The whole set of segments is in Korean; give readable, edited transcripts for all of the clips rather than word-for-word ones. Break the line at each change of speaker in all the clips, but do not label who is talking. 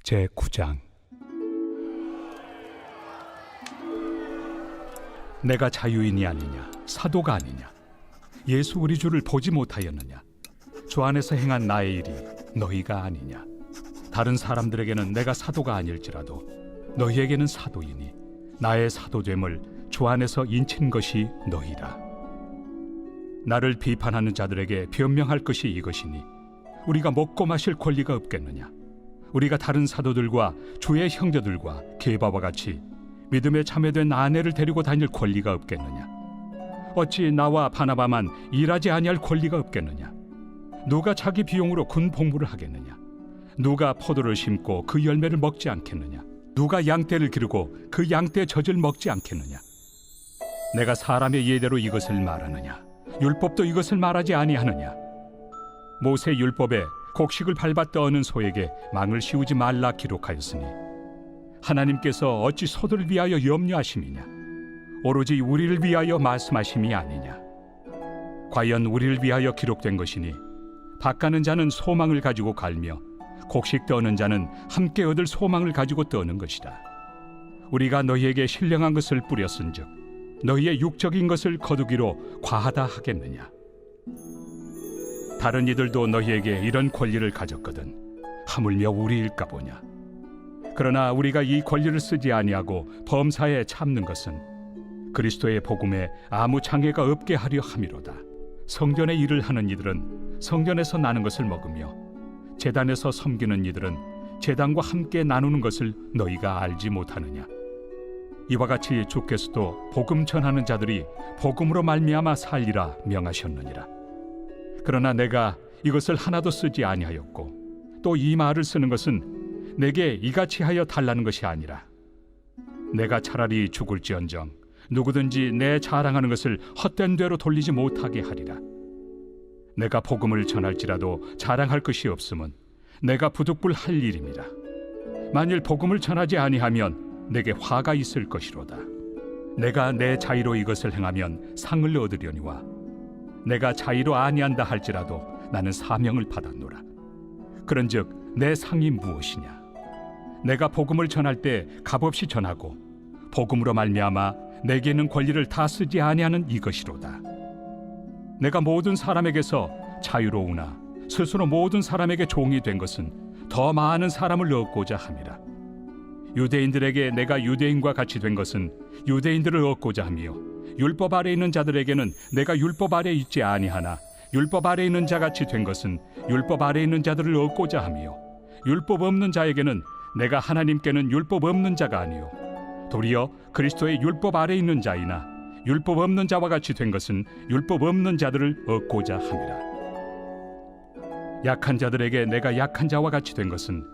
제9장. 내가 자유인이 아니냐, 사도가 아니냐, 예수 우리 주를 보지 못하였느냐, 주 안에서 행한 나의 일이 너희가 아니냐. 다른 사람들에게는 내가 사도가 아닐지라도 너희에게는 사도이니 나의 사도됨을 주 안에서 인친 것이 너희라. 나를 비판하는 자들에게 변명할 것이 이것이니 우리가 먹고 마실 권리가 없겠느냐. 우리가 다른 사도들과 주의 형제들과 게바와 같이 믿음에 참여된 아내를 데리고 다닐 권리가 없겠느냐. 어찌 나와 바나바만 일하지 아니할 권리가 없겠느냐. 누가 자기 비용으로 군 복무를 하겠느냐. 누가 포도를 심고 그 열매를 먹지 않겠느냐. 누가 양떼를 기르고 그 양떼의 젖을 먹지 않겠느냐. 내가 사람의 예대로 이것을 말하느냐. 율법도 이것을 말하지 아니하느냐. 모세 율법에 곡식을 밟아 떠는 소에게 망을 씌우지 말라 기록하였으니 하나님께서 어찌 소들을 위하여 염려하심이냐. 오로지 우리를 위하여 말씀하심이 아니냐. 과연 우리를 위하여 기록된 것이니 밭가는 자는 소망을 가지고 갈며 곡식 떠는 자는 함께 얻을 소망을 가지고 떠는 것이다. 우리가 너희에게 신령한 것을 뿌렸은즉 너희의 육적인 것을 거두기로 과하다 하겠느냐. 다른 이들도 너희에게 이런 권리를 가졌거든 하물며 우리일까 보냐. 그러나 우리가 이 권리를 쓰지 아니하고 범사에 참는 것은 그리스도의 복음에 아무 장애가 없게 하려 함이로다. 성전의 일을 하는 이들은 성전에서 나는 것을 먹으며 제단에서 섬기는 이들은 제단과 함께 나누는 것을 너희가 알지 못하느냐. 이와 같이 주께서도 복음 전하는 자들이 복음으로 말미암아 살리라 명하셨느니라. 그러나 내가 이것을 하나도 쓰지 아니하였고 또 이 말을 쓰는 것은 내게 이같이 하여 달라는 것이 아니라 내가 차라리 죽을지언정 누구든지 내 자랑하는 것을 헛된 대로 돌리지 못하게 하리라. 내가 복음을 전할지라도 자랑할 것이 없음은 내가 부득불할 일입니다. 만일 복음을 전하지 아니하면 내게 화가 있을 것이로다. 내가 내 자의로 이것을 행하면 상을 얻으려니와 내가 자의로 아니한다 할지라도 나는 사명을 받았노라. 그런즉 내 상이 무엇이냐. 내가 복음을 전할 때 값없이 전하고 복음으로 말미암아 내게 있는 권리를 다 쓰지 아니하는 이것이로다. 내가 모든 사람에게서 자유로우나 스스로 모든 사람에게 종이 된 것은 더 많은 사람을 얻고자 함이라. 유대인들에게 내가 유대인과 같이 된 것은 유대인들을 얻고자 하며 율법 아래 있는 자들에게는 내가 율법 아래 있지 아니하나 율법 아래 있는 자같이 된 것은 율법 아래 있는 자들을 얻고자 하며 율법 없는 자에게는 내가 하나님께는 율법 없는 자가 아니요 도리어 그리스도의 율법 아래 있는 자이나 율법 없는 자와 같이 된 것은 율법 없는 자들을 얻고자 함이라. 약한 자들에게 내가 약한 자와 같이 된 것은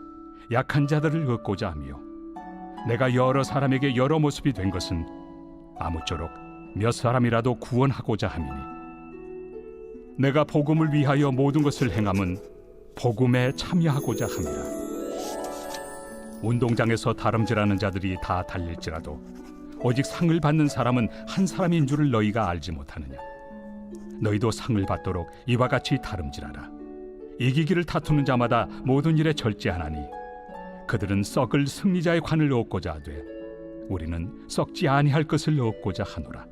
약한 자들을 얻고자 하며 내가 여러 사람에게 여러 모습이 된 것은 아무쪼록 몇 사람이라도 구원하고자 함이니 내가 복음을 위하여 모든 것을 행함은 복음에 참여하고자 함이라. 운동장에서 다름질하는 자들이 다 달릴지라도 오직 상을 받는 사람은 한 사람인 줄을 너희가 알지 못하느냐. 너희도 상을 받도록 이와 같이 다름질하라. 이기기를 다투는 자마다 모든 일에 절제하나니 그들은 썩을 승리자의 관을 얻고자 하되 우리는 썩지 아니할 것을 얻고자 하노라.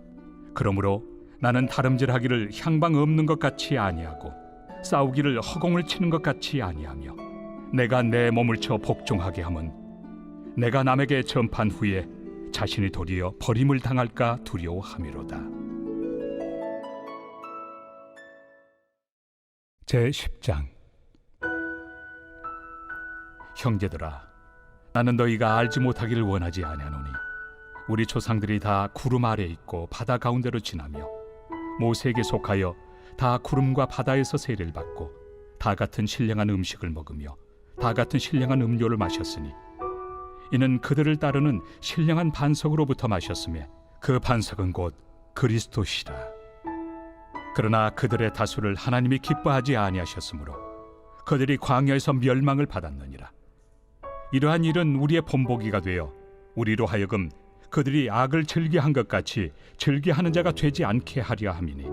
그러므로 나는 다름질하기를 향방 없는 것 같이 아니하고 싸우기를 허공을 치는 것 같이 아니하며 내가 내 몸을 쳐 복종하게 함은 내가 남에게 전판 후에 자신이 도리어 버림을 당할까 두려워함이로다. 제10장. 형제들아, 나는 너희가 알지 못하기를 원하지 아니하노니 우리 조상들이 다 구름 아래 있고 바다 가운데로 지나며 모세에게 속하여 다 구름과 바다에서 세례를 받고 다 같은 신령한 음식을 먹으며 다 같은 신령한 음료를 마셨으니 이는 그들을 따르는 신령한 반석으로부터 마셨으며 그 반석은 곧 그리스도시라. 그러나 그들의 다수를 하나님이 기뻐하지 아니하셨으므로 그들이 광야에서 멸망을 받았느니라. 이러한 일은 우리의 본보기가 되어 우리로 하여금 그들이 악을 즐기한 것 같이 즐기하는 자가 되지 않게 하려 함이니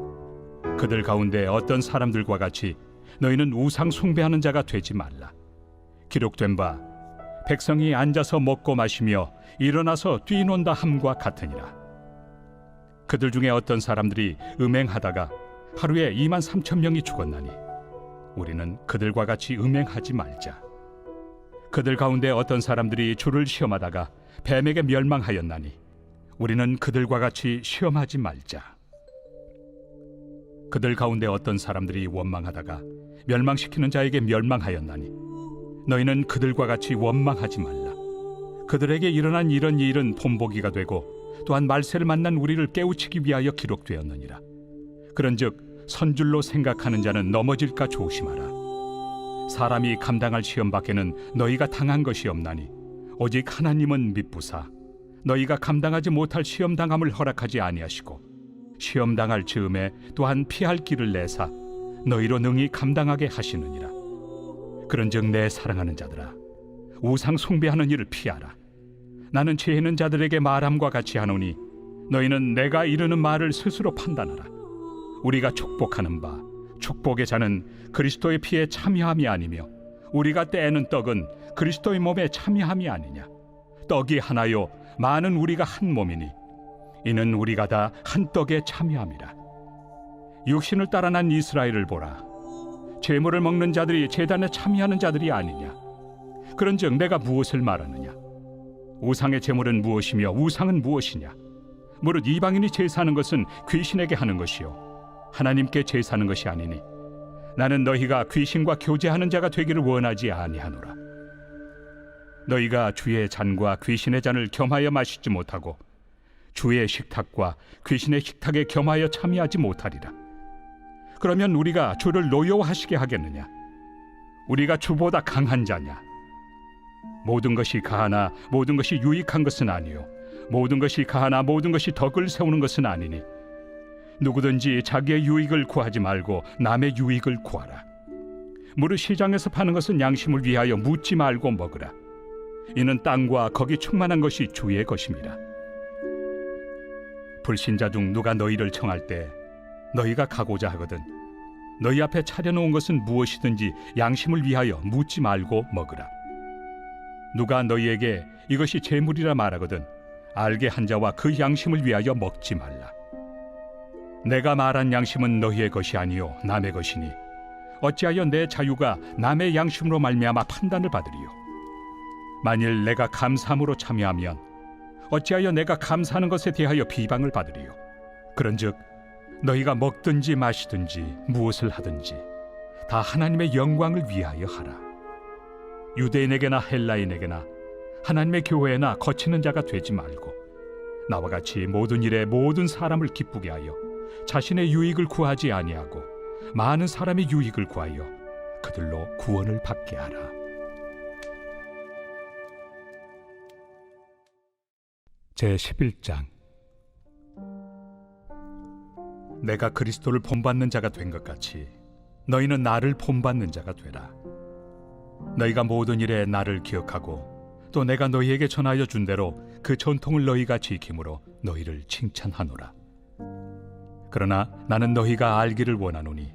그들 가운데 어떤 사람들과 같이 너희는 우상 숭배하는 자가 되지 말라. 기록된 바 백성이 앉아서 먹고 마시며 일어나서 뛰논다 함과 같으니라. 그들 중에 어떤 사람들이 음행하다가 하루에 23,000명이 죽었나니 우리는 그들과 같이 음행하지 말자. 그들 가운데 어떤 사람들이 주를 시험하다가 뱀에게 멸망하였나니 우리는 그들과 같이 시험하지 말자. 그들 가운데 어떤 사람들이 원망하다가 멸망시키는 자에게 멸망하였나니 너희는 그들과 같이 원망하지 말라. 그들에게 일어난 이런 일은 본보기가 되고 또한 말세를 만난 우리를 깨우치기 위하여 기록되었느니라. 그런즉 선줄로 생각하는 자는 넘어질까 조심하라. 사람이 감당할 시험 밖에는 너희가 당한 것이 없나니 오직 하나님은 미쁘사 너희가 감당하지 못할 시험 당함을 허락하지 아니하시고 시험 당할 즈음에 또한 피할 길을 내사 너희로 능히 감당하게 하시느니라. 그런즉 내 사랑하는 자들아, 우상 숭배하는 일을 피하라. 나는 지혜 있는 자들에게 말함과 같이 하노니 너희는 내가 이르는 말을 스스로 판단하라. 우리가 축복하는 바 축복의 자는 그리스도의 피에 참여함이 아니며 우리가 떼는 떡은 그리스도의 몸에 참여함이 아니냐. 떡이 하나요 많은 우리가 한 몸이니 이는 우리가 다 한 떡에 참여함이라. 육신을 따라 난 이스라엘을 보라. 제물을 먹는 자들이 제단에 참여하는 자들이 아니냐. 그런즉 내가 무엇을 말하느냐. 우상의 제물은 무엇이며 우상은 무엇이냐. 무릇 이방인이 제사하는 것은 귀신에게 하는 것이요 하나님께 제사하는 것이 아니니 나는 너희가 귀신과 교제하는 자가 되기를 원하지 아니하노라. 너희가 주의 잔과 귀신의 잔을 겸하여 마시지 못하고 주의 식탁과 귀신의 식탁에 겸하여 참여하지 못하리라. 그러면 우리가 주를 노여워하시게 하겠느냐. 우리가 주보다 강한 자냐. 모든 것이 가하나 모든 것이 유익한 것은 아니요 모든 것이 가하나 모든 것이 덕을 세우는 것은 아니니 누구든지 자기의 유익을 구하지 말고 남의 유익을 구하라. 무릇 시장에서 파는 것은 양심을 위하여 묻지 말고 먹으라. 이는 땅과 거기 충만한 것이 주의 것입니다. 불신자 중 누가 너희를 청할 때 너희가 가고자 하거든 너희 앞에 차려놓은 것은 무엇이든지 양심을 위하여 묻지 말고 먹으라. 누가 너희에게 이것이 제물이라 말하거든 알게 한 자와 그 양심을 위하여 먹지 말라. 내가 말한 양심은 너희의 것이 아니요 남의 것이니 어찌하여 내 자유가 남의 양심으로 말미암아 판단을 받으리요. 만일 내가 감사함으로 참여하면 어찌하여 내가 감사하는 것에 대하여 비방을 받으리요. 그런즉 너희가 먹든지 마시든지 무엇을 하든지 다 하나님의 영광을 위하여 하라. 유대인에게나 헬라인에게나 하나님의 교회나 거치는 자가 되지 말고 나와 같이 모든 일에 모든 사람을 기쁘게 하여 자신의 유익을 구하지 아니하고 많은 사람의 유익을 구하여 그들로 구원을 받게 하라. 제11장. 내가 그리스도를 본받는 자가 된 것 같이 너희는 나를 본받는 자가 되라. 너희가 모든 일에 나를 기억하고 또 내가 너희에게 전하여 준 대로 그 전통을 너희가 지킴으로 너희를 칭찬하노라. 그러나 나는 너희가 알기를 원하노니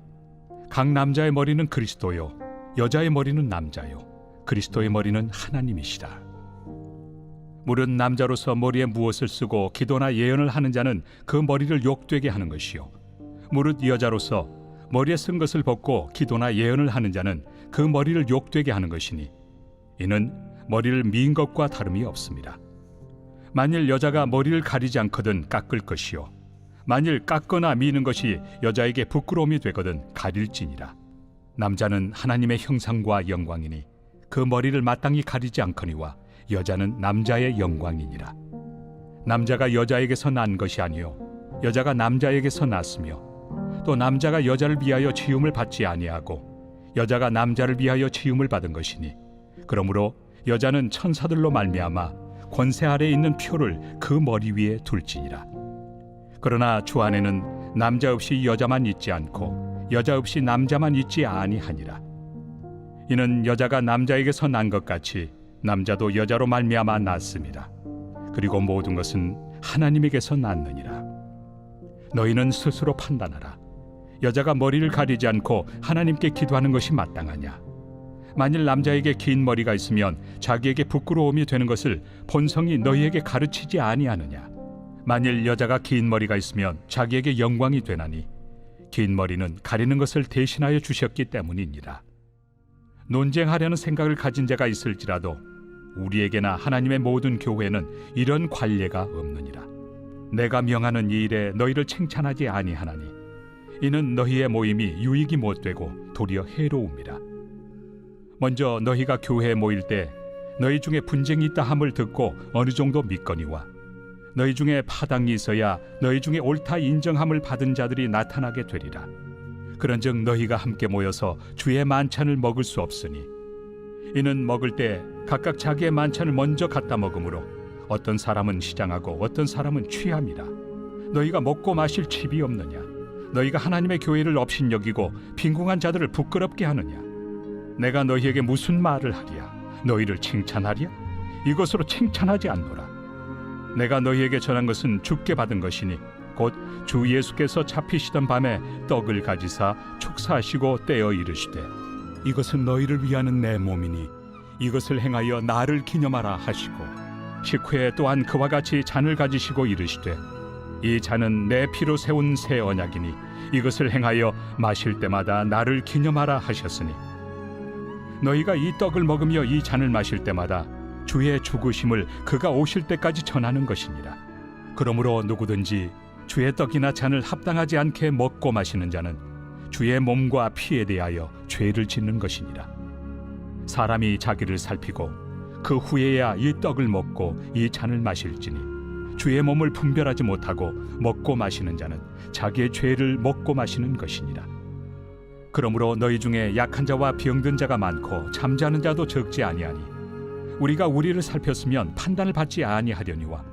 각 남자의 머리는 그리스도요 여자의 머리는 남자요 그리스도의 머리는 하나님이시라. 무릇 남자로서 머리에 무엇을 쓰고 기도나 예언을 하는 자는 그 머리를 욕되게 하는 것이요 무릇 여자로서 머리에 쓴 것을 벗고 기도나 예언을 하는 자는 그 머리를 욕되게 하는 것이니 이는 머리를 민 것과 다름이 없습니다. 만일 여자가 머리를 가리지 않거든 깎을 것이요 만일 깎거나 미는 것이 여자에게 부끄러움이 되거든 가릴지니라. 남자는 하나님의 형상과 영광이니 그 머리를 마땅히 가리지 않거니와 여자는 남자의 영광이니라. 남자가 여자에게서 난 것이 아니요 여자가 남자에게서 났으며 또 남자가 여자를 위하여 지음을 받지 아니하고 여자가 남자를 위하여 지음을 받은 것이니 그러므로 여자는 천사들로 말미암아 권세 아래에 있는 표를 그 머리 위에 둘지니라. 그러나 주 안에는 남자 없이 여자만 있지 않고 여자 없이 남자만 있지 아니하니라. 이는 여자가 남자에게서 난 것 같이 남자도 여자로 말미암아 났습니다. 그리고 모든 것은 하나님에게서 났느니라. 너희는 스스로 판단하라. 여자가 머리를 가리지 않고 하나님께 기도하는 것이 마땅하냐? 만일 남자에게 긴 머리가 있으면 자기에게 부끄러움이 되는 것을 본성이 너희에게 가르치지 아니하느냐? 만일 여자가 긴 머리가 있으면 자기에게 영광이 되나니 긴 머리는 가리는 것을 대신하여 주셨기 때문이니라. 논쟁하려는 생각을 가진 자가 있을지라도 우리에게나 하나님의 모든 교회는 이런 관례가 없느니라. 내가 명하는 이 일에 너희를 칭찬하지 아니하나니 이는 너희의 모임이 유익이 못되고 도리어 해로움이라. 먼저 너희가 교회에 모일 때 너희 중에 분쟁이 있다 함을 듣고 어느 정도 믿거니와 너희 중에 파당이 있어야 너희 중에 옳다 인정함을 받은 자들이 나타나게 되리라. 그런즉 너희가 함께 모여서 주의 만찬을 먹을 수 없으니 이는 먹을 때 각각 자기의 만찬을 먼저 갖다 먹으므로 어떤 사람은 시장하고 어떤 사람은 취함이라. 너희가 먹고 마실 칩이 없느냐? 너희가 하나님의 교회를 업신여기고 빈궁한 자들을 부끄럽게 하느냐? 내가 너희에게 무슨 말을 하랴? 너희를 칭찬하랴? 이것으로 칭찬하지 않노라. 내가 너희에게 전한 것은 주께 받은 것이니 곧 주 예수께서 잡히시던 밤에 떡을 가지사 축사하시고 떼어 이르시되 이것은 너희를 위하는 내 몸이니 이것을 행하여 나를 기념하라 하시고 식후에 또한 그와 같이 잔을 가지시고 이르시되 이 잔은 내 피로 세운 새 언약이니 이것을 행하여 마실 때마다 나를 기념하라 하셨으니 너희가 이 떡을 먹으며 이 잔을 마실 때마다 주의 죽으심을 그가 오실 때까지 전하는 것이니라. 그러므로 누구든지 주의 떡이나 잔을 합당하지 않게 먹고 마시는 자는 주의 몸과 피에 대하여 죄를 짓는 것이니라. 사람이 자기를 살피고 그 후에야 이 떡을 먹고 이 잔을 마실지니 주의 몸을 분별하지 못하고 먹고 마시는 자는 자기의 죄를 먹고 마시는 것이니라. 그러므로 너희 중에 약한 자와 병든 자가 많고 잠자는 자도 적지 아니하니 우리가 우리를 살폈으면 판단을 받지 아니하려니와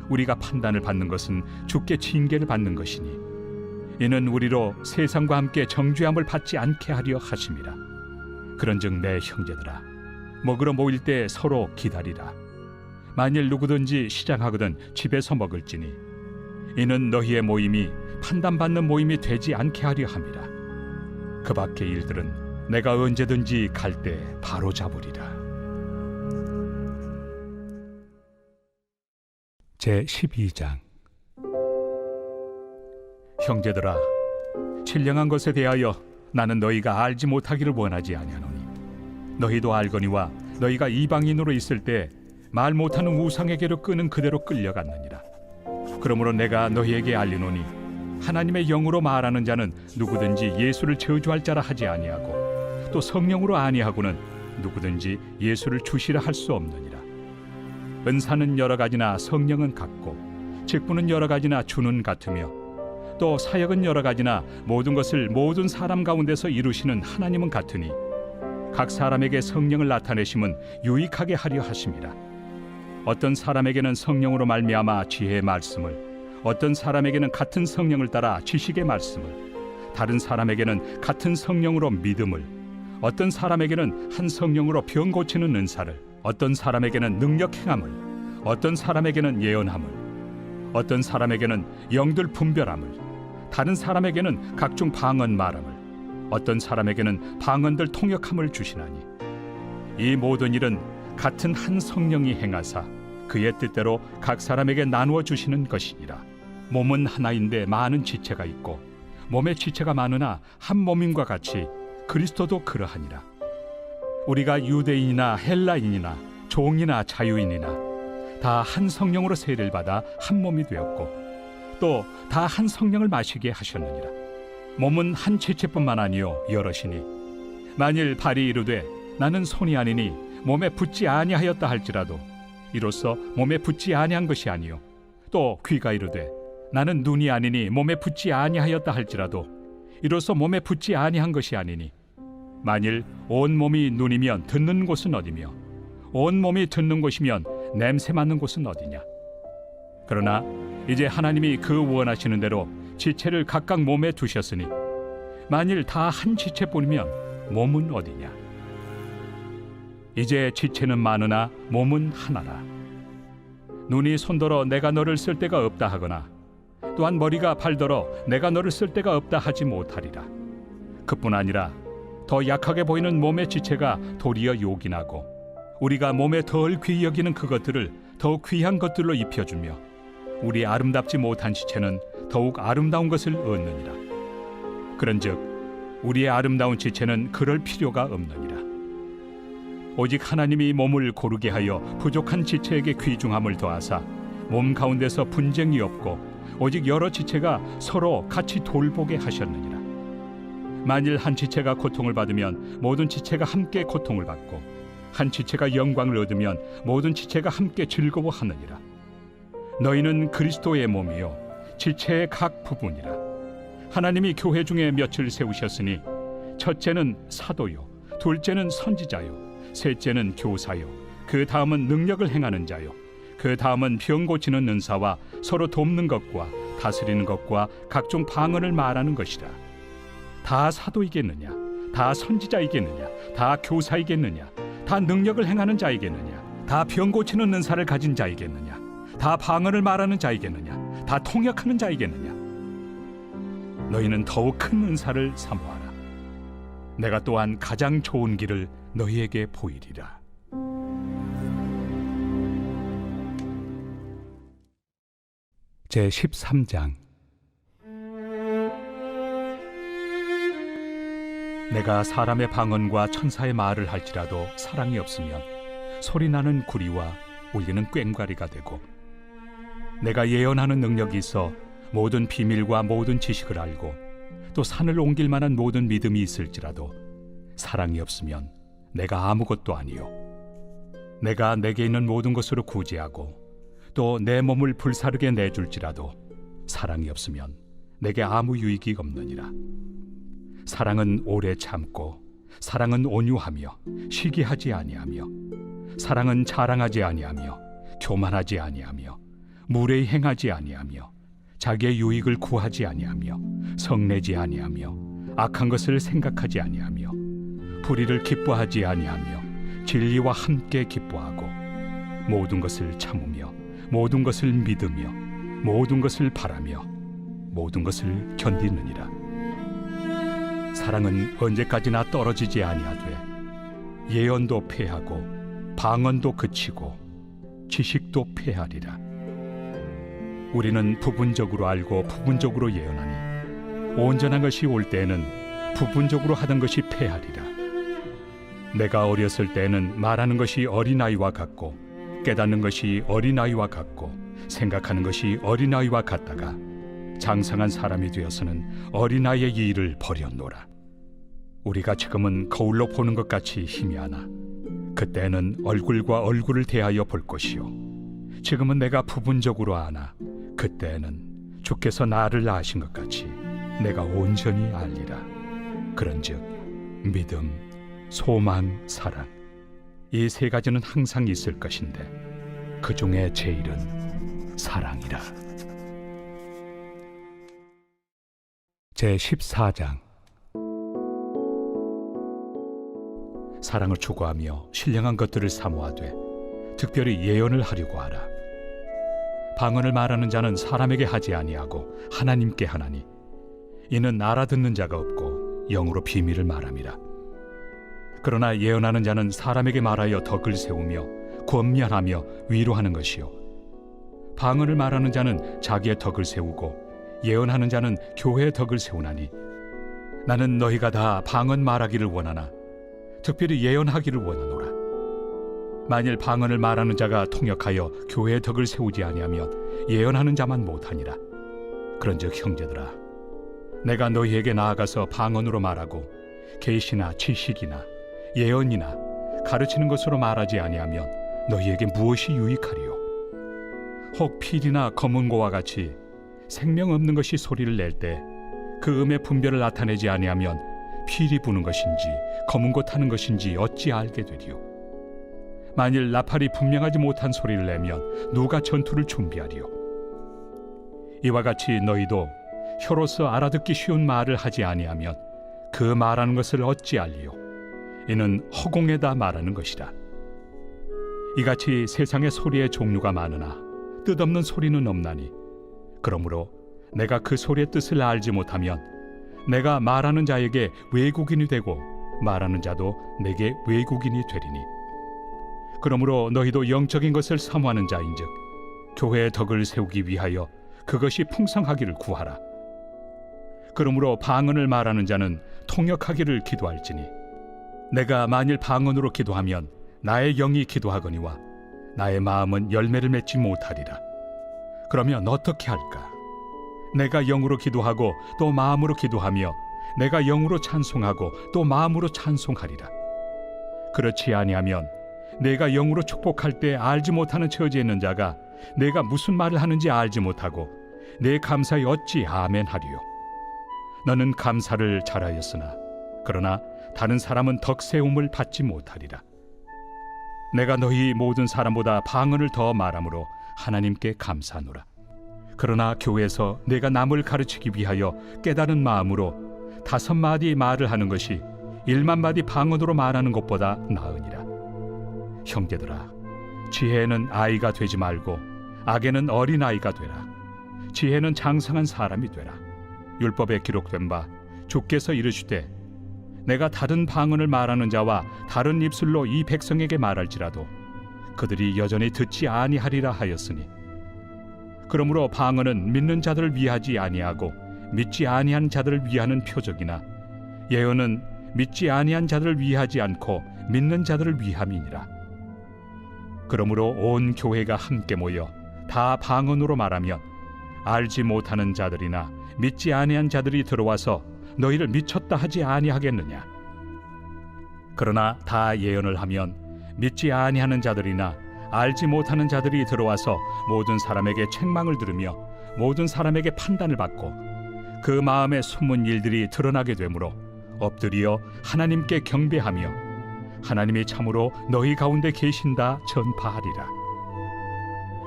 우리가 판단을 받는 것은 주께 징계를 받는 것이니 이는 우리로 세상과 함께 정죄함을 받지 않게 하려 하심이라. 그런즉 내 형제들아 먹으러 모일 때 서로 기다리라. 만일 누구든지 시장하거든 집에서 먹을지니 이는 너희의 모임이 판단받는 모임이 되지 않게 하려 함이라. 그 밖의 일들은 내가 언제든지 갈 때 바로 잡으리라. 제12장. 형제들아, 신령한 것에 대하여 나는 너희가 알지 못하기를 원하지 아니하노니 너희도 알거니와 너희가 이방인으로 있을 때 말 못하는 우상에게로 끄는 그대로 끌려갔느니라. 그러므로 내가 너희에게 알리노니 하나님의 영으로 말하는 자는 누구든지 예수를 저주할 자라 하지 아니하고 또 성령으로 아니하고는 누구든지 예수를 주시라 할 수 없느니라. 은사는 여러 가지나 성령은 같고 직분은 여러 가지나 주는 같으며 또 사역은 여러 가지나 모든 것을 모든 사람 가운데서 이루시는 하나님은 같으니 각 사람에게 성령을 나타내심은 유익하게 하려 하심이라. 어떤 사람에게는 성령으로 말미암아 지혜의 말씀을, 어떤 사람에게는 같은 성령을 따라 지식의 말씀을, 다른 사람에게는 같은 성령으로 믿음을, 어떤 사람에게는 한 성령으로 병 고치는 은사를, 어떤 사람에게는 능력 행함을, 어떤 사람에게는 예언함을, 어떤 사람에게는 영들 분별함을, 다른 사람에게는 각종 방언 말함을, 어떤 사람에게는 방언들 통역함을 주시나니 이 모든 일은 같은 한 성령이 행하사 그의 뜻대로 각 사람에게 나누어 주시는 것이니라. 몸은 하나인데 많은 지체가 있고 몸의 지체가 많으나 한 몸임과 같이 그리스도도 그러하니라. 우리가 유대인이나 헬라인이나 종이나 자유인이나 다 한 성령으로 세례를 받아 한 몸이 되었고 또 다 한 성령을 마시게 하셨느니라. 몸은 한 지체뿐만 아니요 여럿이니 만일 발이 이르되 나는 손이 아니니 몸에 붙지 아니하였다 할지라도 이로써 몸에 붙지 아니한 것이 아니요 또 귀가 이르되 나는 눈이 아니니 몸에 붙지 아니하였다 할지라도 이로써 몸에 붙지 아니한 것이 아니니 만일 온 몸이 눈이면 듣는 곳은 어디며 온 몸이 듣는 곳이면 냄새 맡는 곳은 어디냐. 그러나 이제 하나님이 그 원하시는 대로 지체를 각각 몸에 두셨으니 만일 다 한 지체뿐이면 몸은 어디냐. 이제 지체는 많으나 몸은 하나라. 눈이 손더러 내가 너를 쓸 데가 없다 하거나 또한 머리가 발더러 내가 너를 쓸 데가 없다 하지 못하리라. 그뿐 아니라 더 약하게 보이는 몸의 지체가 도리어 요긴하고 우리가 몸에 덜 귀히 여기는 그것들을 더욱 귀한 것들로 입혀주며 우리 아름답지 못한 지체는 더욱 아름다운 것을 얻느니라. 그런즉 우리의 아름다운 지체는 그럴 필요가 없느니라. 오직 하나님이 몸을 고르게 하여 부족한 지체에게 귀중함을 더하사 몸 가운데서 분쟁이 없고 오직 여러 지체가 서로 같이 돌보게 하셨느니라. 만일 한 지체가 고통을 받으면 모든 지체가 함께 고통을 받고 한 지체가 영광을 얻으면 모든 지체가 함께 즐거워하느니라. 너희는 그리스도의 몸이요 지체의 각 부분이라. 하나님이 교회 중에 몇을 세우셨으니 첫째는 사도요, 둘째는 선지자요, 셋째는 교사요, 그 다음은 능력을 행하는 자요, 그 다음은 병 고치는 은사와 서로 돕는 것과 다스리는 것과 각종 방언을 말하는 것이라. 다 사도이겠느냐? 다 선지자이겠느냐? 다 교사이겠느냐? 다 능력을 행하는 자이겠느냐? 다 병 고치는 은사를 가진 자이겠느냐? 다 방언을 말하는 자이겠느냐? 다 통역하는 자이겠느냐? 너희는 더욱 큰 은사를 사모하라. 내가 또한 가장 좋은 길을 너희에게 보이리라. 제 13장. 내가 사람의 방언과 천사의 말을 할지라도 사랑이 없으면 소리나는 구리와 울리는 꽹과리가 되고, 내가 예언하는 능력이 있어 모든 비밀과 모든 지식을 알고 또 산을 옮길 만한 모든 믿음이 있을지라도 사랑이 없으면 내가 아무것도 아니요. 내가 내게 있는 모든 것으로 구제하고 또 내 몸을 불사르게 내줄지라도 사랑이 없으면 내게 아무 유익이 없느니라. 사랑은 오래 참고 사랑은 온유하며 시기하지 아니하며 사랑은 자랑하지 아니하며 교만하지 아니하며 무례히 행하지 아니하며 자기의 유익을 구하지 아니하며 성내지 아니하며 악한 것을 생각하지 아니하며 불의를 기뻐하지 아니하며 진리와 함께 기뻐하고 모든 것을 참으며 모든 것을 믿으며 모든 것을 바라며 모든 것을 견디느니라. 사랑은 언제까지나 떨어지지 아니하되 예언도 패하고 방언도 그치고 지식도 패하리라. 우리는 부분적으로 알고 부분적으로 예언하니 온전한 것이 올 때에는 부분적으로 하던 것이 패하리라. 내가 어렸을 때에는 말하는 것이 어린아이와 같고 깨닫는 것이 어린아이와 같고 생각하는 것이 어린아이와 같다가 장성한 사람이 되어서는 어린아이의 일을 버렸노라. 우리가 지금은 거울로 보는 것 같이 희미하나 그때는 얼굴과 얼굴을 대하여 볼 것이요 지금은 내가 부분적으로 아나 그때는 주께서 나를 아신 것 같이 내가 온전히 알리라. 그런즉 믿음, 소망, 사랑 이 세 가지는 항상 있을 것인데 그 중에 제일은 사랑이라. 제 14장. 사랑을 추구하며 신령한 것들을 사모하되 특별히 예언을 하려고 하라. 방언을 말하는 자는 사람에게 하지 아니하고 하나님께 하나니 이는 알아듣는 자가 없고 영으로 비밀을 말함이라. 그러나 예언하는 자는 사람에게 말하여 덕을 세우며 권면하며 위로하는 것이요 방언을 말하는 자는 자기의 덕을 세우고 예언하는 자는 교회의 덕을 세우나니 나는 너희가 다 방언 말하기를 원하나 특별히 예언하기를 원하노라. 만일 방언을 말하는 자가 통역하여 교회의 덕을 세우지 아니하면 예언하는 자만 못하니라. 그런즉 형제들아, 내가 너희에게 나아가서 방언으로 말하고 계시나 지식이나 예언이나 가르치는 것으로 말하지 아니하면 너희에게 무엇이 유익하리요? 혹 필이나 검은고와 같이 생명 없는 것이 소리를 낼 때 그 음의 분별을 나타내지 아니하면 필이 부는 것인지 검은고 타는 것인지 어찌 알게 되리요? 만일 나팔이 분명하지 못한 소리를 내면 누가 전투를 준비하리요? 이와 같이 너희도 혀로서 알아듣기 쉬운 말을 하지 아니하면 그 말하는 것을 어찌 알리요? 이는 허공에다 말하는 것이라. 이같이 세상의 소리의 종류가 많으나 뜻없는 소리는 없나니 그러므로 내가 그 소리의 뜻을 알지 못하면 내가 말하는 자에게 외국인이 되고 말하는 자도 내게 외국인이 되리니 그러므로 너희도 영적인 것을 사모하는 자인즉 교회의 덕을 세우기 위하여 그것이 풍성하기를 구하라. 그러므로 방언을 말하는 자는 통역하기를 기도할지니 내가 만일 방언으로 기도하면 나의 영이 기도하거니와 나의 마음은 열매를 맺지 못하리라. 그러면 어떻게 할까? 내가 영으로 기도하고 또 마음으로 기도하며 내가 영으로 찬송하고 또 마음으로 찬송하리라. 그렇지 아니하면 내가 영으로 축복할 때 알지 못하는 처지에 있는 자가 내가 무슨 말을 하는지 알지 못하고 내 감사에 어찌 아멘 하리요. 너는 감사를 잘하였으나 그러나 다른 사람은 덕세움을 받지 못하리라. 내가 너희 모든 사람보다 방언을 더 말함으로 하나님께 감사하노라. 그러나 교회에서 내가 남을 가르치기 위하여 깨달은 마음으로 5마디 말을 하는 것이 1만마디 방언으로 말하는 것보다 나으니라. 형제들아, 지혜는 아이가 되지 말고 악에는 어린아이가 되라. 지혜는 장성한 사람이 되라. 율법에 기록된 바 주께서 이르시되 내가 다른 방언을 말하는 자와 다른 입술로 이 백성에게 말할지라도 그들이 여전히 듣지 아니하리라 하였으니 그러므로 방언은 믿는 자들을 위하지 아니하고 믿지 아니한 자들을 위하는 표적이나 예언은 믿지 아니한 자들을 위하지 않고 믿는 자들을 위함이니라. 그러므로 온 교회가 함께 모여 다 방언으로 말하면 알지 못하는 자들이나 믿지 아니한 자들이 들어와서 너희를 미쳤다 하지 아니하겠느냐? 그러나 다 예언을 하면 믿지 아니하는 자들이나 알지 못하는 자들이 들어와서 모든 사람에게 책망을 들으며 모든 사람에게 판단을 받고 그 마음에 숨은 일들이 드러나게 되므로 엎드려 하나님께 경배하며 하나님이 참으로 너희 가운데 계신다 전파하리라.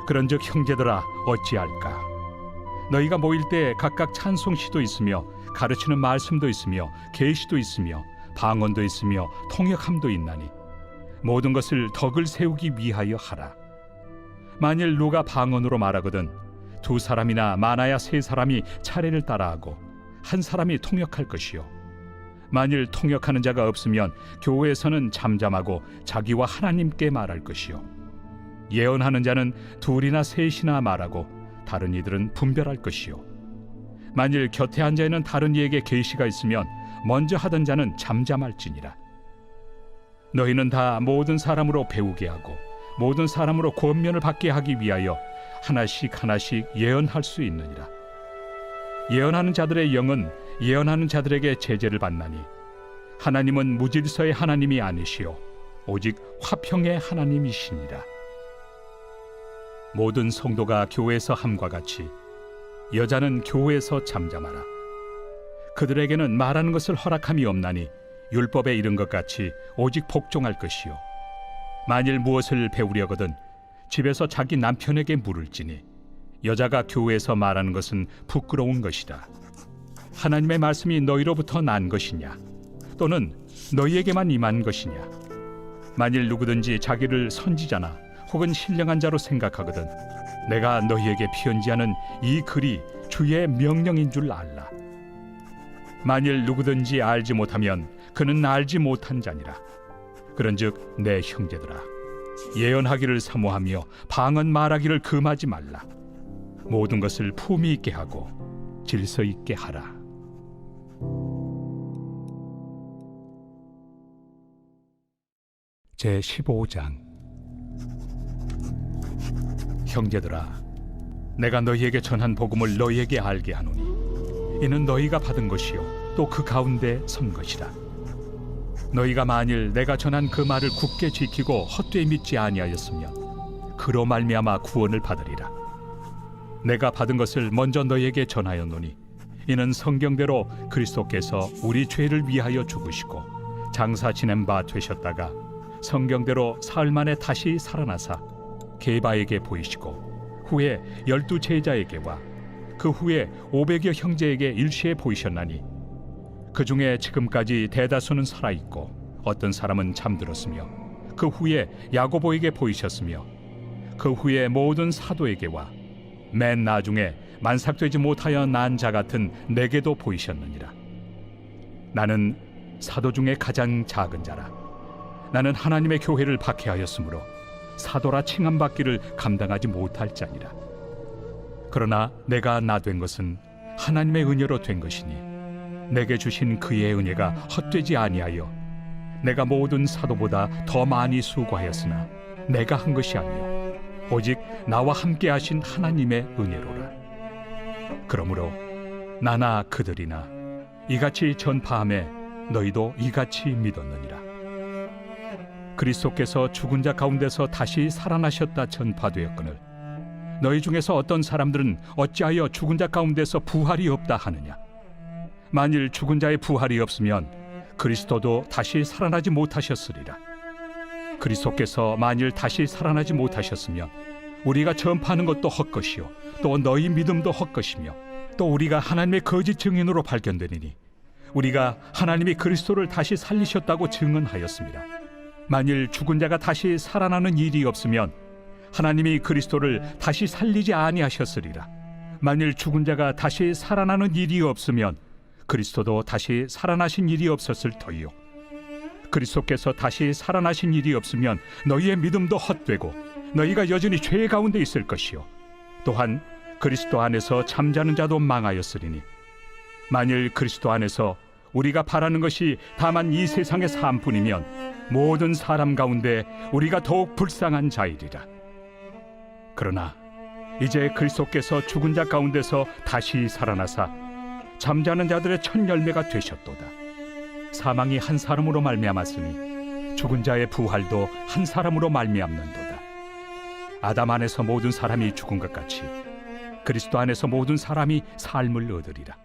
그런즉 형제들아 어찌할까? 너희가 모일 때 각각 찬송시도 있으며 가르치는 말씀도 있으며 계시도 있으며 방언도 있으며 통역함도 있나니 모든 것을 덕을 세우기 위하여 하라. 만일 누가 방언으로 말하거든 2사람이나 많아야 3사람이 차례를 따라하고 1사람이 통역할 것이요 만일 통역하는 자가 없으면 교회에서는 잠잠하고 자기와 하나님께 말할 것이요 예언하는 자는 2이나 3이나 말하고 다른 이들은 분별할 것이요 만일 곁에 앉아 있는 다른 이에게 계시가 있으면 먼저 하던 자는 잠잠할지니라. 너희는 다 모든 사람으로 배우게 하고 모든 사람으로 권면을 받게 하기 위하여 하나씩 하나씩 예언할 수 있느니라. 예언하는 자들의 영은 예언하는 자들에게 제재를 받나니 하나님은 무질서의 하나님이 아니시오 오직 화평의 하나님이시니라. 모든 성도가 교회에서 함과 같이 여자는 교회에서 잠잠하라. 그들에게는 말하는 것을 허락함이 없나니 율법에 이른 것 같이 오직 복종할 것이요 만일 무엇을 배우려거든 집에서 자기 남편에게 물을지니 여자가 교회에서 말하는 것은 부끄러운 것이라. 하나님의 말씀이 너희로부터 난 것이냐 또는 너희에게만 임한 것이냐? 만일 누구든지 자기를 선지자나 혹은 신령한 자로 생각하거든 내가 너희에게 편지하는 이 글이 주의 명령인 줄 알라. 만일 누구든지 알지 못하면 그는 알지 못한 자니라. 그런즉 내 형제들아 예언하기를 사모하며 방언 말하기를 금하지 말라. 모든 것을 품위 있게 하고 질서 있게 하라. 제15장. 형제들아 내가 너희에게 전한 복음을 너희에게 알게 하노니 이는 너희가 받은 것이요 또 그 가운데 선 것이라. 너희가 만일 내가 전한 그 말을 굳게 지키고 헛되이 믿지 아니하였으면 그로 말미암아 구원을 받으리라. 내가 받은 것을 먼저 너희에게 전하였노니 이는 성경대로 그리스도께서 우리 죄를 위하여 죽으시고 장사 지낸 바 되셨다가 성경대로 사흘 만에 다시 살아나사 게바에게 보이시고 후에 12 제자에게와 그 후에 500여 형제에게 일시에 보이셨나니 그 중에 지금까지 대다수는 살아있고 어떤 사람은 잠들었으며 그 후에 야고보에게 보이셨으며 그 후에 모든 사도에게와 맨 나중에 만삭되지 못하여 난 자 같은 내게도 보이셨느니라. 나는 사도 중에 가장 작은 자라. 나는 하나님의 교회를 박해하였으므로 사도라 칭함받기를 감당하지 못할 자니라. 그러나 내가 나 된 것은 하나님의 은혜로 된 것이니 내게 주신 그의 은혜가 헛되지 아니하여 내가 모든 사도보다 더 많이 수고하였으나 내가 한 것이 아니요 오직 나와 함께 하신 하나님의 은혜로라. 그러므로 나나 그들이나 이같이 전파함에 너희도 이같이 믿었느니라. 그리스도께서 죽은 자 가운데서 다시 살아나셨다 전파되었거늘 너희 중에서 어떤 사람들은 어찌하여 죽은 자 가운데서 부활이 없다 하느냐. 만일 죽은 자의 부활이 없으면 그리스도도 다시 살아나지 못하셨으리라. 그리스도께서 만일 다시 살아나지 못하셨으면 우리가 전파하는 것도 헛것이요 또 너희 믿음도 헛것이며 또 우리가 하나님의 거짓 증인으로 발견되리니 우리가 하나님이 그리스도를 다시 살리셨다고 증언하였습니다. 만일 죽은 자가 다시 살아나는 일이 없으면 하나님이 그리스도를 다시 살리지 아니하셨으리라. 만일 죽은 자가 다시 살아나는 일이 없으면 그리스도도 다시 살아나신 일이 없었을 터이요 그리스도께서 다시 살아나신 일이 없으면 너희의 믿음도 헛되고 너희가 여전히 죄 가운데 있을 것이요 또한 그리스도 안에서 잠자는 자도 망하였으리니 만일 그리스도 안에서 우리가 바라는 것이 다만 이 세상의 삶뿐이면 모든 사람 가운데 우리가 더욱 불쌍한 자이리라. 그러나 이제 그리스도께서 죽은 자 가운데서 다시 살아나사 잠자는 자들의 첫 열매가 되셨도다. 사망이 한 사람으로 말미암았으니 죽은 자의 부활도 한 사람으로 말미암는도다. 아담 안에서 모든 사람이 죽은 것 같이 그리스도 안에서 모든 사람이 삶을 얻으리라.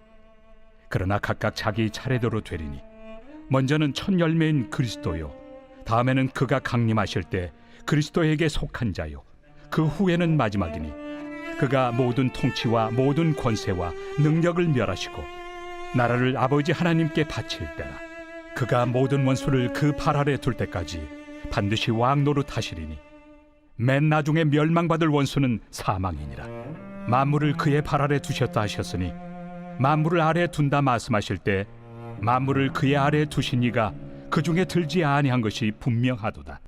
그러나 각각 자기 차례대로 되리니 먼저는 첫 열매인 그리스도요 다음에는 그가 강림하실 때 그리스도에게 속한 자요 그 후에는 마지막이니 그가 모든 통치와 모든 권세와 능력을 멸하시고 나라를 아버지 하나님께 바칠 때라. 그가 모든 원수를 그 발 아래 둘 때까지 반드시 왕 노릇하시리니 맨 나중에 멸망받을 원수는 사망이니라. 만물을 그의 발 아래 두셨다 하셨으니 만물을 아래 둔다 말씀하실 때 만물을 그의 아래 두신 이가 그 중에 들지 아니한 것이 분명하도다.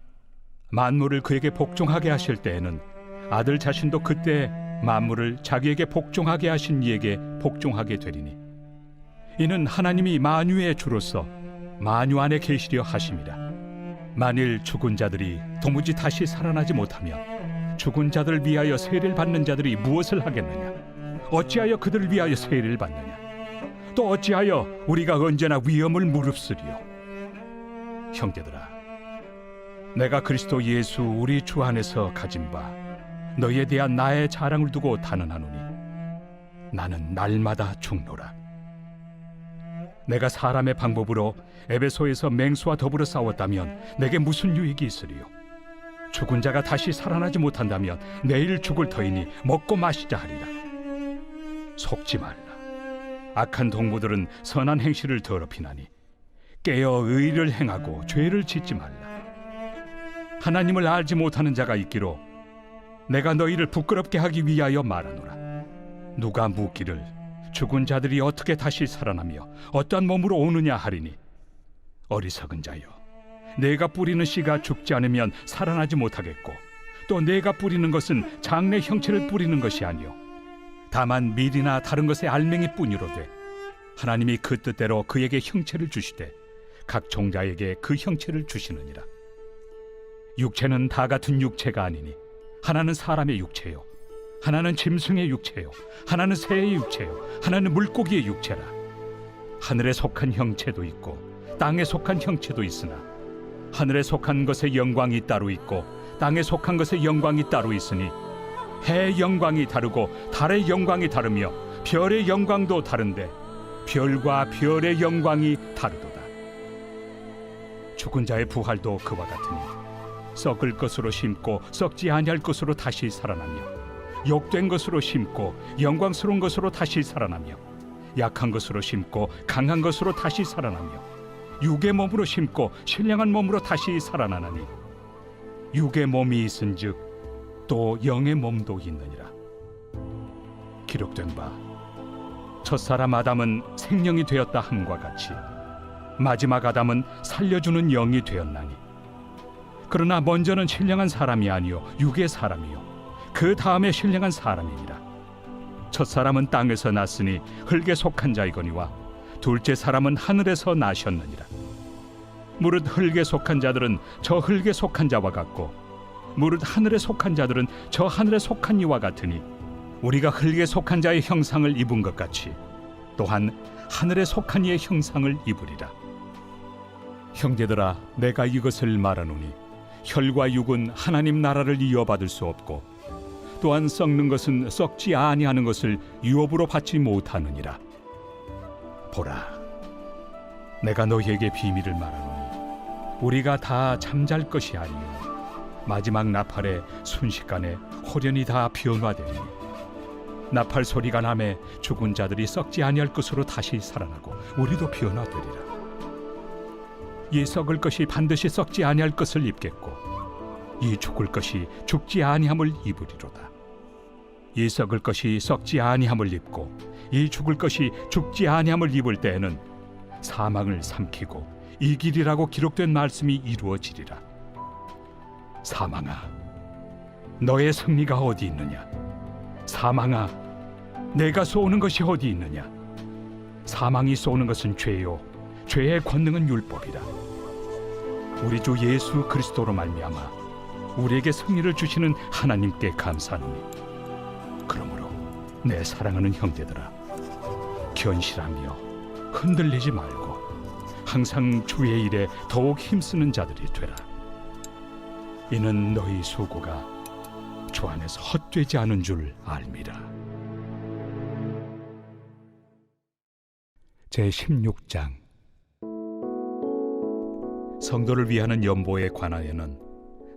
만물을 그에게 복종하게 하실 때에는 아들 자신도 그때 만물을 자기에게 복종하게 하신 이에게 복종하게 되리니 이는 하나님이 만유의 주로서 만유 안에 계시려 하심이라. 만일 죽은 자들이 도무지 다시 살아나지 못하면 죽은 자들을 위하여 세례를 받는 자들이 무엇을 하겠느냐? 어찌하여 그들을 위하여 세례를 받느냐? 또 어찌하여 우리가 언제나 위험을 무릅쓰리요? 형제들아, 내가 그리스도 예수 우리 주 안에서 가진 바 너희에 대한 나의 자랑을 두고 단언하노니 나는 날마다 죽노라. 내가 사람의 방법으로 에베소에서 맹수와 더불어 싸웠다면 내게 무슨 유익이 있으리요? 죽은 자가 다시 살아나지 못한다면 내일 죽을 터이니 먹고 마시자 하리라. 속지 말라. 악한 동무들은 선한 행실을 더럽히나니 깨어 의를 행하고 죄를 짓지 말라. 하나님을 알지 못하는 자가 있기로 내가 너희를 부끄럽게 하기 위하여 말하노라. 누가 묻기를 죽은 자들이 어떻게 다시 살아나며 어떠한 몸으로 오느냐 하리니 어리석은 자여, 내가 뿌리는 씨가 죽지 않으면 살아나지 못하겠고 또 내가 뿌리는 것은 장래 형체를 뿌리는 것이 아니요 다만 밀이나 다른 것의 알맹이 뿐이로되 하나님이 그 뜻대로 그에게 형체를 주시되 각 종자에게 그 형체를 주시느니라. 육체는 다 같은 육체가 아니니 하나는 사람의 육체요 하나는 짐승의 육체요 하나는 새의 육체요 하나는 물고기의 육체라. 하늘에 속한 형체도 있고 땅에 속한 형체도 있으나 하늘에 속한 것의 영광이 따로 있고 땅에 속한 것의 영광이 따로 있으니 해의 영광이 다르고 달의 영광이 다르며 별의 영광도 다른데 별과 별의 영광이 다르도다. 죽은 자의 부활도 그와 같으니 썩을 것으로 심고 썩지 아니할 것으로 다시 살아나며 욕된 것으로 심고 영광스러운 것으로 다시 살아나며 약한 것으로 심고 강한 것으로 다시 살아나며 육의 몸으로 심고 신령한 몸으로 다시 살아나나니 육의 몸이 있은즉 또 영의 몸도 있느니라. 기록된 바 첫사람 아담은 생명이 되었다 함과 같이 마지막 아담은 살려주는 영이 되었나니 그러나 먼저는 신령한 사람이 아니요 육의 사람이요 그 다음에 신령한 사람이니라. 첫 사람은 땅에서 났으니 흙에 속한 자이거니와 둘째 사람은 하늘에서 나셨느니라. 무릇 흙에 속한 자들은 저 흙에 속한 자와 같고 무릇 하늘에 속한 자들은 저 하늘에 속한 이와 같으니 우리가 흙에 속한 자의 형상을 입은 것 같이 또한 하늘에 속한 이의 형상을 입으리라. 형제들아, 내가 이것을 말하노니 혈과 육은 하나님 나라를 이어받을 수 없고 또한 썩는 것은 썩지 아니하는 것을 유업으로 받지 못하느니라. 보라, 내가 너희에게 비밀을 말하노니 우리가 다 잠잘 것이 아니요 마지막 나팔에 순식간에 홀연히 다 변화되니 나팔 소리가 나매 죽은 자들이 썩지 아니할 것으로 다시 살아나고 우리도 변화되리라. 이 썩을 것이 반드시 썩지 아니할 것을 입겠고 이 죽을 것이 죽지 아니함을 입으리로다. 이 썩을 것이 썩지 아니함을 입고 이 죽을 것이 죽지 아니함을 입을 때에는 사망을 삼키고 이기리라고 기록된 말씀이 이루어지리라. 사망아, 너의 승리가 어디 있느냐? 사망아, 내가 쏘는 것이 어디 있느냐? 사망이 쏘는 것은 죄요 죄의 권능은 율법이라. 우리 주 예수 그리스도로 말미암아 우리에게 승리를 주시는 하나님께 감사하노니 그러므로 내 사랑하는 형제들아, 견실하며 흔들리지 말고 항상 주의 일에 더욱 힘쓰는 자들이 되라. 이는 너희 수고가 주 안에서 헛되지 않은 줄 알미라. 제16장. 성도를 위하는 연보에 관하여는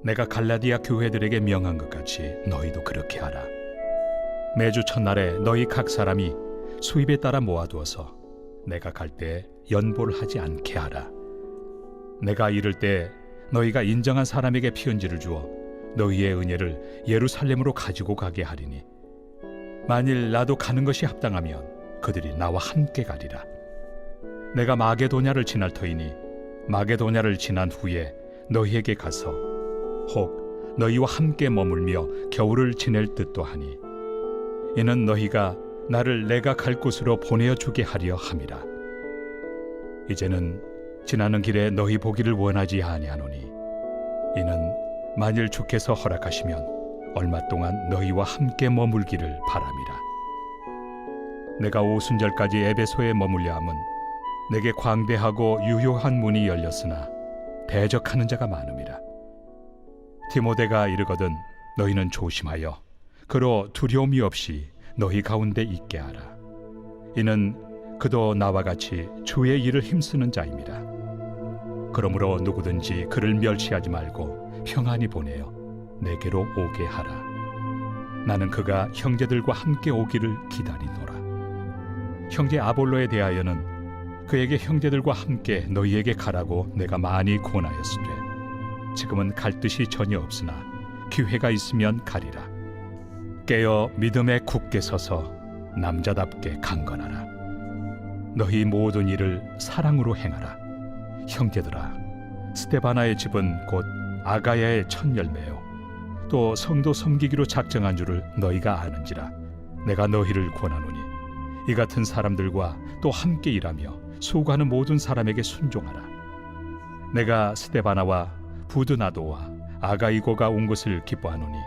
내가 갈라디아 교회들에게 명한 것 같이 너희도 그렇게 하라. 매주 첫날에 너희 각 사람이 수입에 따라 모아두어서 내가 갈 때 연보를 하지 않게 하라. 내가 이를 때 너희가 인정한 사람에게 편지를 주어 너희의 은혜를 예루살렘으로 가지고 가게 하리니 만일 나도 가는 것이 합당하면 그들이 나와 함께 가리라. 내가 마게도냐를 지날 터이니 마게도냐를 지난 후에 너희에게 가서 혹 너희와 함께 머물며 겨울을 지낼 듯도 하니 이는 너희가 나를 내가 갈 곳으로 보내어 주게 하려 함이라. 이제는 지나는 길에 너희 보기를 원하지 아니하노니 이는 만일 주께서 허락하시면 얼마 동안 너희와 함께 머물기를 바람이라. 내가 오순절까지 에베소에 머물려 함은 내게 광대하고 유효한 문이 열렸으나 대적하는 자가 많음이라. 디모데가 이르거든 너희는 조심하여 그로 두려움이 없이 너희 가운데 있게 하라. 이는 그도 나와 같이 주의 일을 힘쓰는 자입니다. 그러므로 누구든지 그를 멸시하지 말고 평안히 보내어 내게로 오게 하라. 나는 그가 형제들과 함께 오기를 기다리노라. 형제 아볼로에 대하여는 그에게 형제들과 함께 너희에게 가라고 내가 많이 권하였으되 지금은 갈 뜻이 전혀 없으나 기회가 있으면 가리라. 깨어 믿음에 굳게 서서 남자답게 강건하라. 너희 모든 일을 사랑으로 행하라. 형제들아, 스데바나의 집은 곧 아가야의 첫 열매요 또 성도 섬기기로 작정한 줄을 너희가 아는지라. 내가 너희를 권하노니 이 같은 사람들과 또 함께 일하며 수고하는 모든 사람에게 순종하라. 내가 스데바나와 부드나도와 아가이고가 온 것을 기뻐하노니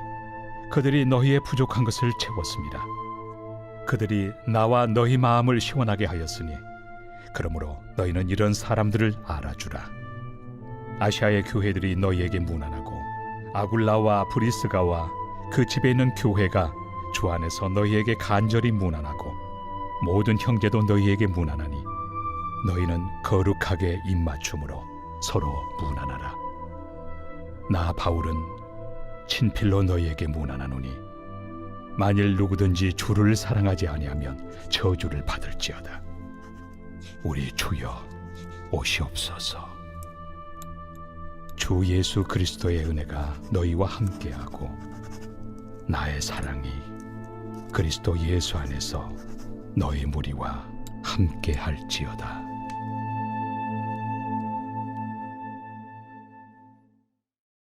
그들이 너희의 부족한 것을 채웠습니다. 그들이 나와 너희 마음을 시원하게 하였으니 그러므로 너희는 이런 사람들을 알아주라. 아시아의 교회들이 너희에게 문안하고 아굴라와 브리스가와 그 집에 있는 교회가 주 안에서 너희에게 간절히 문안하고 모든 형제도 너희에게 문안하니 너희는 거룩하게 입맞춤으로 서로 문안하라. 나 바울은 친필로 너희에게 문안하노니 만일 누구든지 주를 사랑하지 아니하면 저주를 받을지어다. 우리 주여 오시옵소서. 주 예수 그리스도의 은혜가 너희와 함께하고 나의 사랑이 그리스도 예수 안에서 너희 무리와 함께할지어다.